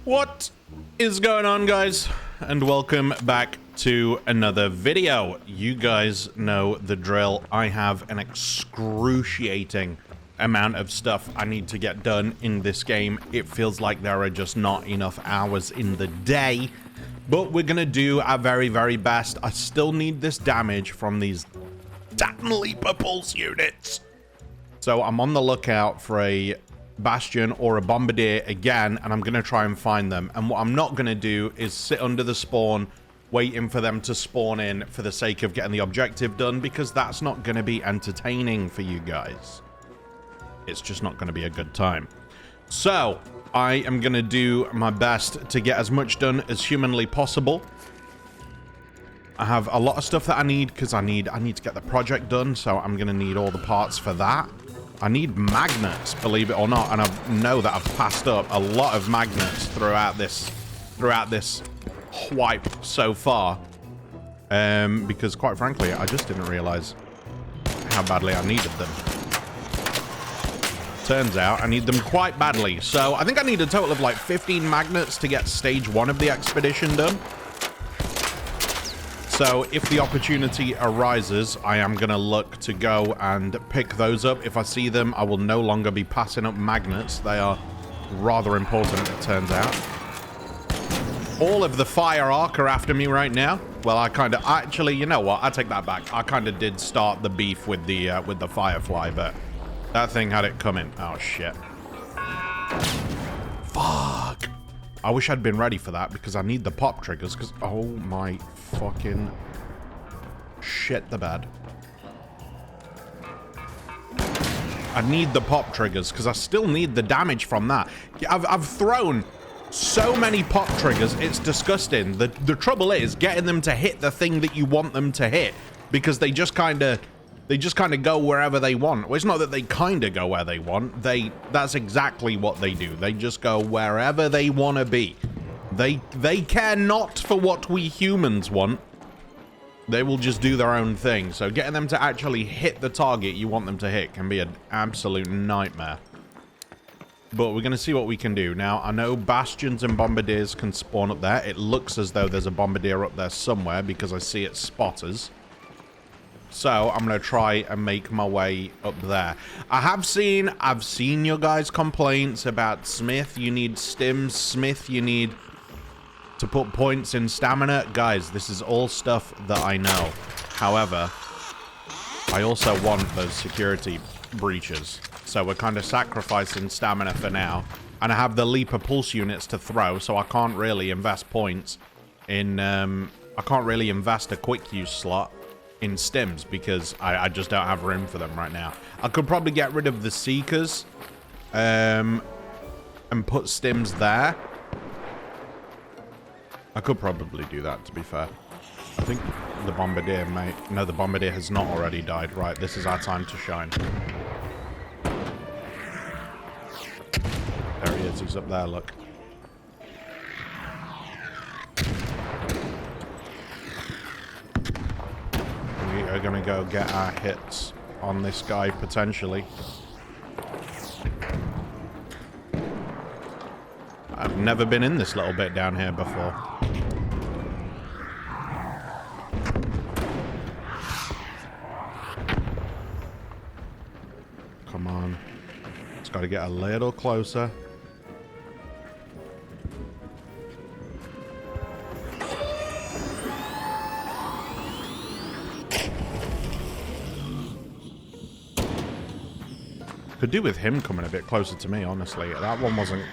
What is going on, guys? And welcome back to another video. You guys know the drill. I have an excruciating amount of stuff I need to get done in this game. It feels like there are just not enough hours in the day, but we're gonna do our very, very best. I still need this damage from these damn leaper pulse units. So I'm on the lookout for a bastion or a bombardier again, and I'm gonna try and find them. And what I'm not gonna do is sit under the spawn waiting for them to spawn in for the sake of getting the objective done, because that's not gonna be entertaining for you guys. It's just not gonna be a good time. So I am gonna do my best to get as much done as humanly possible. I have a lot of stuff that I need because I need to get the project done, so I'm gonna need all the parts for that. I need magnets, believe it or not, and I know that I've passed up a lot of magnets throughout this wipe so far, because quite frankly, I just didn't realize how badly I needed them. Turns out I need them quite badly, so I think I need a total of like 15 magnets to get stage 1 of the expedition done. So if the opportunity arises, I am going to look to go and pick those up. If I see them, I will no longer be passing up magnets. They are rather important, it turns out. All of the fire arc are after me right now. Well, I kind of... Actually, you know what? I take that back. I kind of did start the beef with the firefly, but that thing had it coming. Oh, shit. Fuck. I wish I'd been ready for that, because I need the pop triggers, because... Oh, my fucking... shit the bed. I need the pop triggers, because I still need the damage from that. I've thrown so many pop triggers, it's disgusting. The trouble is getting them to hit the thing that you want them to hit, because they just kind of go wherever they want. Well, it's not that they kind of go where they want. That's exactly what they do. They just go wherever they want to be. They care not for what we humans want. They will just do their own thing. So getting them to actually hit the target you want them to hit can be an absolute nightmare. But we're going to see what we can do. Now, I know bastions and bombardiers can spawn up there. It looks as though there's a bombardier up there somewhere, because I see its spotters. So I'm going to try and make my way up there. I've seen your guys' complaints about Smith. You need stims. Smith, you need to put points in stamina. Guys, this is all stuff that I know. However, I also want those security breaches. So we're kind of sacrificing stamina for now. And I have the leaper pulse units to throw, so I can't really invest points in... I can't really invest a quick use slot in stims, because I just don't have room for them right now. I could probably get rid of the seekers and put stims there. I could probably do that, to be fair. I think the bombardier may... No, the bombardier has not already died. Right, this is our time to shine. There he is. He's up there, look. We are going to go get our hits on this guy, potentially. I've never been in this little bit down here before. Come on. It's got to get a little closer. Could do with him coming a bit closer to me, honestly. That one wasn't...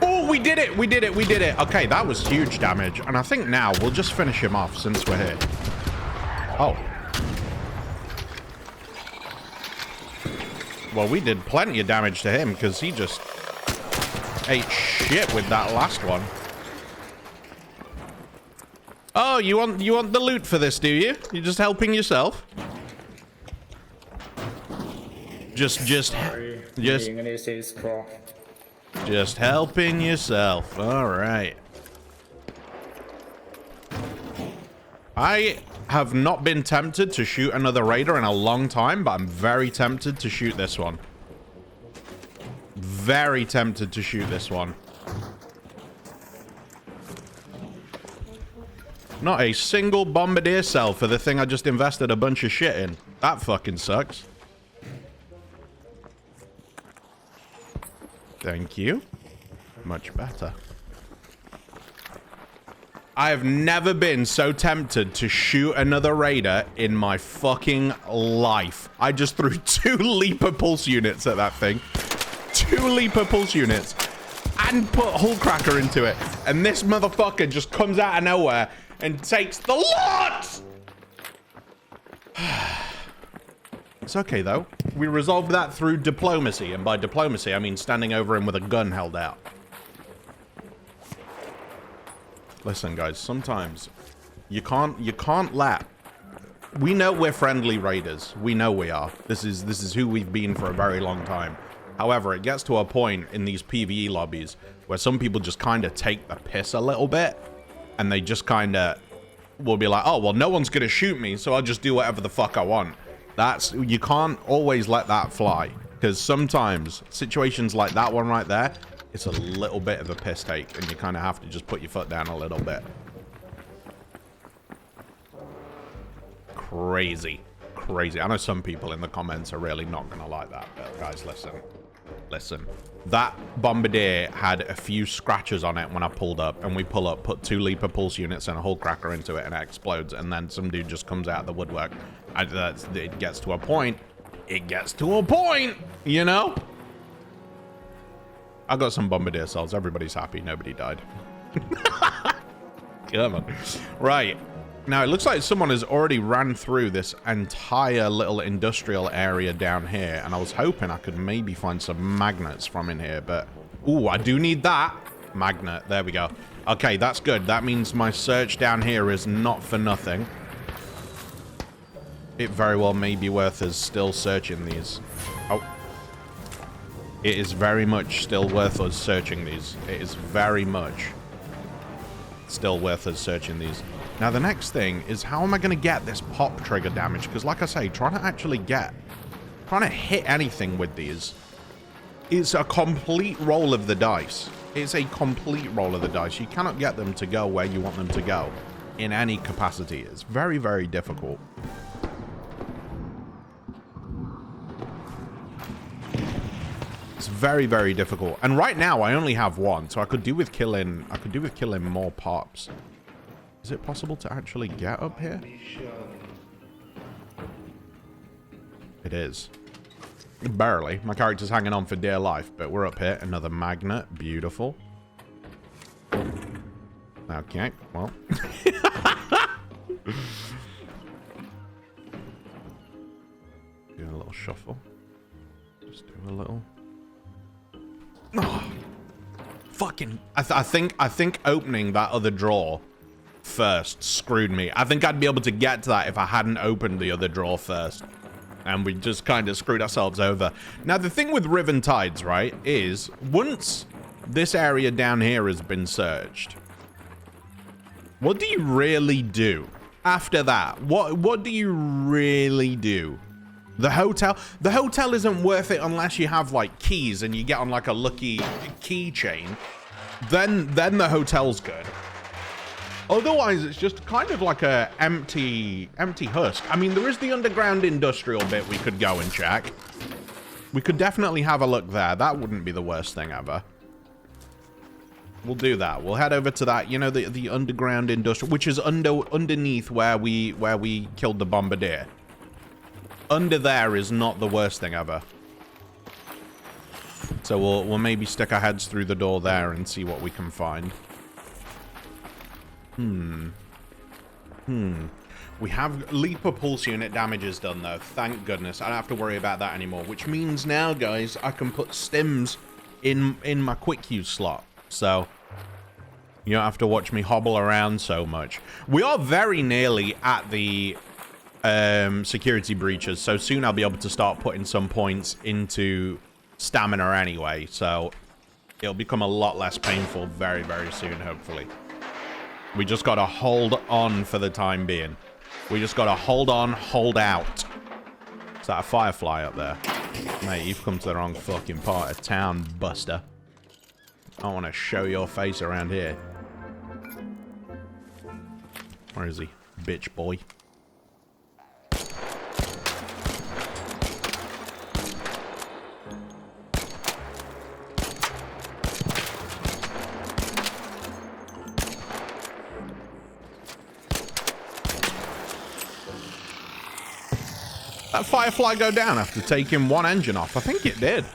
Oh, we did it! We did it! We did it! Okay, that was huge damage. And I think now we'll just finish him off since we're here. Oh. Well, we did plenty of damage to him, because he just ate shit with that last one. Oh, you want the loot for this, do you? You're just helping yourself? Just helping yourself. All right. have not been tempted to shoot another raider in a long time, but I'm very tempted to shoot this one. Very tempted to shoot this one. Not a single bombardier cell for the thing I just invested a bunch of shit in. That fucking sucks. Thank you. Much better. I have never been so tempted to shoot another raider in my fucking life. I just threw 2 Leaper pulse units at that thing. 2 Leaper pulse units. And put Hull Cracker into it. And this motherfucker just comes out of nowhere and takes the lot! It's okay, though. We resolved that through diplomacy. And by diplomacy, I mean standing over him with a gun held out. Listen, guys, sometimes you can't let... We know we're friendly raiders. We know we are. This is who we've been for a very long time. However, it gets to a point in these PvE lobbies where some people just kind of take the piss a little bit. And they just kind of will be like, oh, well, no one's going to shoot me, so I'll just do whatever the fuck I want. You can't always let that fly. Because sometimes situations like that one right there, it's a little bit of a piss take. And you kind of have to just put your foot down a little bit. Crazy. Crazy. I know some people in the comments are really not going to like that. But guys, listen. Listen. That bombardier had a few scratches on it when I pulled up. And we pull up, put 2 Leaper pulse units and a Hull Cracker into it, and it explodes. And then some dude just comes out of the woodwork. It gets to a point. It gets to a point, you know? I got some bombardier cells. Everybody's happy. Nobody died. Come on. Right. Now, it looks like someone has already ran through this entire little industrial area down here. And I was hoping I could maybe find some magnets from in here. But, ooh, I do need that. Magnet. There we go. Okay, that's good. That means my search down here is not for nothing. It very well may be worth us still searching these. Oh. It is very much still worth us searching these. It is very much still worth us searching these. Now, the next thing is, how am I going to get this pop trigger damage? Because, like I say, trying to hit anything with these is a complete roll of the dice. It's a complete roll of the dice. You cannot get them to go where you want them to go in any capacity. It's very, very difficult. It's very, very difficult. And right now, I only have 1, so I could do with killing more pops. Is it possible to actually get up here? It is. Barely. My character's hanging on for dear life, but we're up here. Another magnet. Beautiful. Okay, well. Do a little shuffle. Just do a little... Oh, fucking... I think opening that other drawer first screwed me. I think I'd be able to get to that if I hadn't opened the other drawer first. And we just kind of screwed ourselves over. Now, the thing with Riven Tides, right, is once this area down here has been searched, what do you really do after that? What do you really do? The hotel isn't worth it unless you have, like, keys and you get on, like, a lucky keychain. Then the hotel's good. Otherwise, it's just kind of like a empty husk. I mean, there is the underground industrial bit we could go and check. We could definitely have a look there. That wouldn't be the worst thing ever. We'll do that. We'll head over to that, you know, the underground industrial, which is underneath where we killed the bombardier. Under there is not the worst thing ever. So we'll maybe stick our heads through the door there and see what we can find. We have Leaper pulse unit damages done, though. Thank goodness. I don't have to worry about that anymore. Which means now, guys, I can put stims in my quick use slot. So you don't have to watch me hobble around so much. We are very nearly at the security breaches. So soon I'll be able to start putting some points into stamina anyway. So it'll become a lot less painful very, very soon, hopefully. We just got to hold on for the time being. We just gotta hold on, hold out. Is that a firefly up there? Mate, you've come to the wrong fucking part of town, buster. I want to show your face around here. Where is he? Bitch boy. That firefly go down after taking one engine off? I think it did.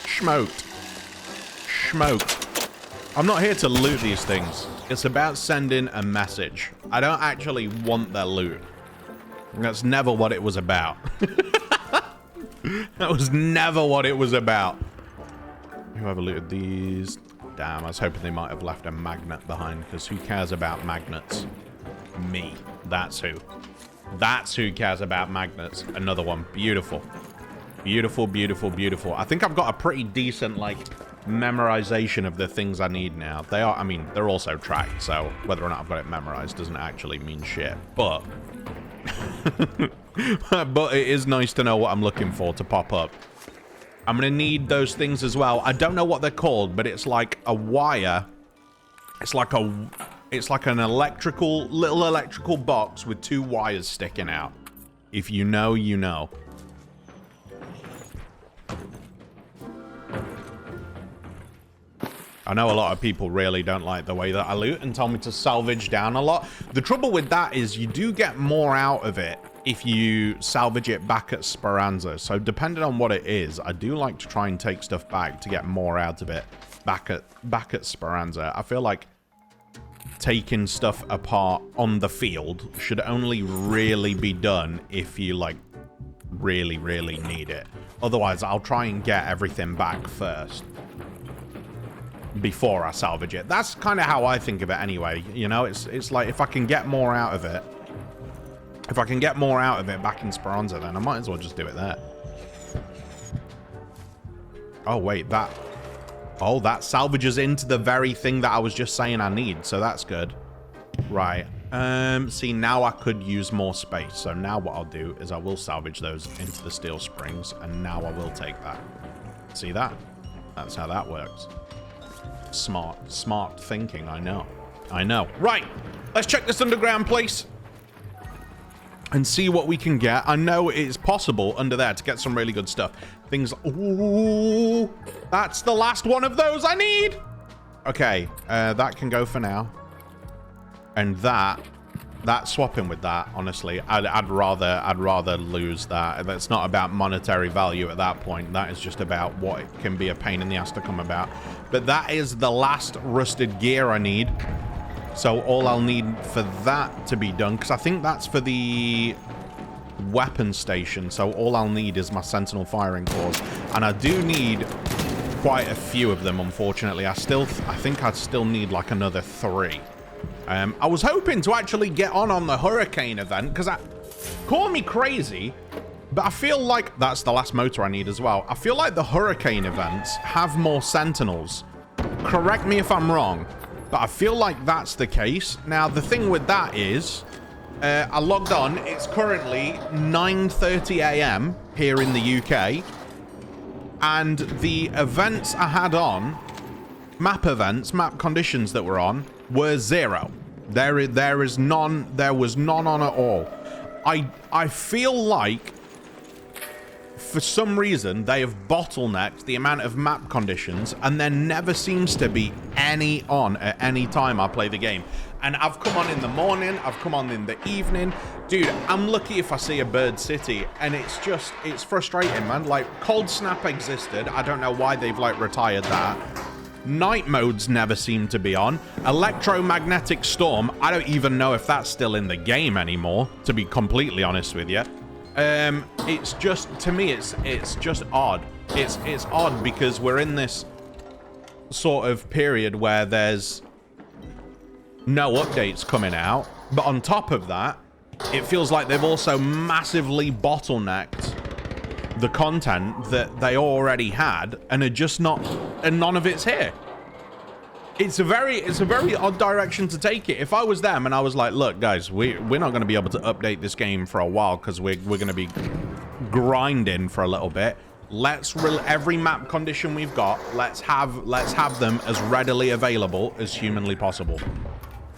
Smoked. Smoked. I'm not here to loot these things. It's about sending a message. I don't actually want their loot. That's never what it was about. That was never what it was about. Whoever looted these... Damn, I was hoping they might have left a magnet behind, because who cares about magnets? Me. That's who. That's who cares about magnets. Another one. Beautiful. Beautiful, beautiful, beautiful. I think I've got a pretty decent, like, memorization of the things I need now. They are, I mean, they're also tracked, so whether or not I've got it memorized doesn't actually mean shit. But... but it is nice to know what I'm looking for to pop up. I'm going to need those things as well. I don't know what they're called, but it's like a wire. It's like an little electrical box with two wires sticking out. If you know, you know. I know a lot of people really don't like the way that I loot and tell me to salvage down a lot. The trouble with that is you do get more out of it if you salvage it back at Speranza. So depending on what it is, I do like to try and take stuff back to get more out of it back at Speranza. I feel like taking stuff apart on the field should only really be done if you like really need it. Otherwise, I'll try and get everything back first before I salvage it. That's kind of how I think of it anyway. You know, it's like if I can get more out of it, back in Speranza, then I might as well just do it there. Oh wait, that salvages into the very thing that I was just saying I need, so that's good. Right. See, now I could use more space. So now what I'll do is I will salvage those into the steel springs, and now I will take that. See that? That's how that works. Smart thinking, I know. Right, let's check this underground place and see what we can get. I know it's possible under there to get some really good stuff. Things, ooh, that's the last one of those I need. Okay, that can go for now. And that swapping with that, honestly, I'd rather lose that. That's not about monetary value at that point. That is just about what it can be a pain in the ass to come about. But that is the last rusted gear I need. So all I'll need for that to be done, because I think that's for the weapon station. So all I'll need is my sentinel firing cores, and I do need quite a few of them. Unfortunately, I think I'd still need like another 3. I was hoping to actually get on the hurricane event, because call me crazy, but I feel like that's the last motor I need as well. I feel like the hurricane events have more sentinels. Correct me if I'm wrong, but I feel like that's the case. Now, the thing with that is, I logged on. It's currently 9:30 a.m. here in the UK, and the events I had on, map conditions that were on, were 0. There was none on at all. I feel like for some reason they have bottlenecked the amount of map conditions, and there never seems to be any on at any time I play the game. And I've come on in the morning, I've come on in the evening. Dude, I'm lucky if I see a bird city, and it's frustrating, man. Like, Cold Snap existed. I don't know why they've like retired that. Night modes never seem to be on. Electromagnetic storm, I don't even know if that's still in the game anymore, to be completely honest with you. It's just, to me, it's just odd. It's odd because we're in this sort of period where there's no updates coming out, but on top of that, it feels like they've also massively bottlenecked the content that they already had, and are just not, and none of it's here. It's a very odd direction to take it. If I was them and I was like, look, guys, we're not going to be able to update this game for a while because we're going to be grinding for a little bit. Let's every map condition we've got, let's have them as readily available as humanly possible.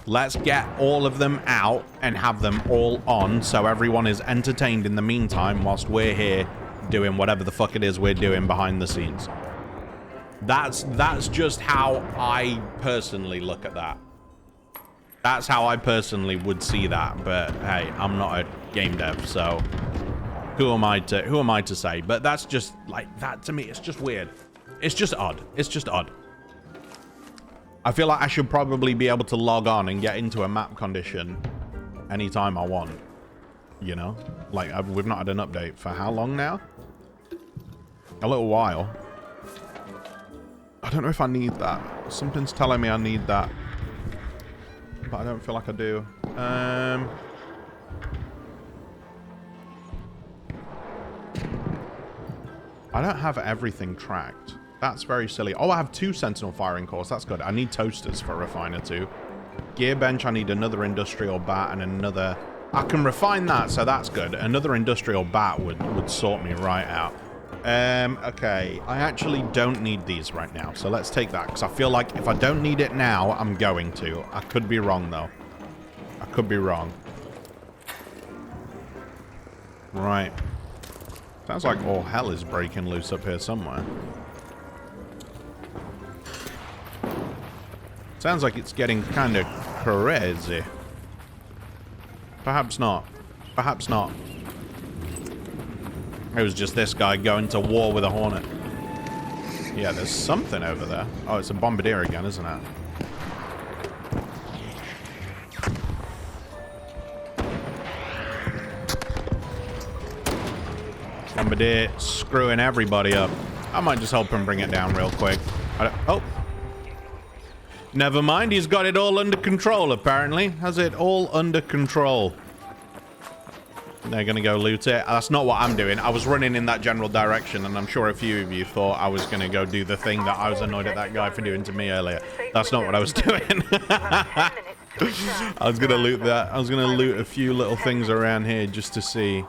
Let's get all of them out and have them all on so everyone is entertained in the meantime whilst we're here doing whatever the fuck it is we're doing behind the scenes. That's just how I personally look at that. That's how I personally would see that. But hey, I'm not a game dev, so who am I to say? But that's just like that to me. It's just weird. It's just odd. It's just odd. I feel like I should probably be able to log on and get into a map condition anytime I want. You know, like we've not had an update for how long now? A little while. I don't know if I need that. Something's telling me I need that. But I don't feel like I do. I don't have everything tracked. That's very silly. Oh, I have 2 sentinel firing cores. That's good. I need toasters for refiner too. Gear bench, I need another industrial bat and another... I can refine that, so that's good. Another industrial bat would sort me right out. Okay, I actually don't need these right now, so let's take that, because I feel like if I don't need it now, I'm going to. I could be wrong, though. I could be wrong. Right. Sounds like all hell is breaking loose up here somewhere. Sounds like it's getting kind of crazy. Perhaps not. Perhaps not. It was just this guy going to war with a Hornet. Yeah, there's something over there. Oh, it's a bombardier again, isn't it? Bombardier screwing everybody up. I might just help him bring it down real quick. Oh. Never mind, he's got it all under control, apparently. Has it all under control. They're going to go loot it. That's not what I'm doing. I was running in that general direction, and I'm sure a few of you thought I was going to go do the thing that I was annoyed at that guy for doing to me earlier. That's not what I was doing. I was going to loot that. I was going to loot a few little things around here just to see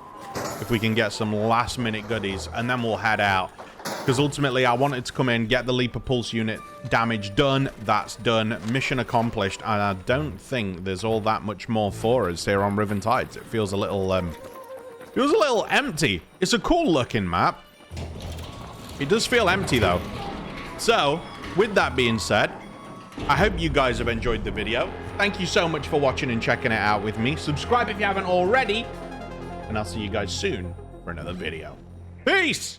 if we can get some last-minute goodies, and then we'll head out. Because ultimately, I wanted to come in, get the Leaper Pulse unit damage done. That's done. Mission accomplished. And I don't think there's all that much more for us here on Riven Tides. It feels a little, empty. It's a cool-looking map. It does feel empty, though. So, with that being said, I hope you guys have enjoyed the video. Thank you so much for watching and checking it out with me. Subscribe if you haven't already. And I'll see you guys soon for another video. Peace!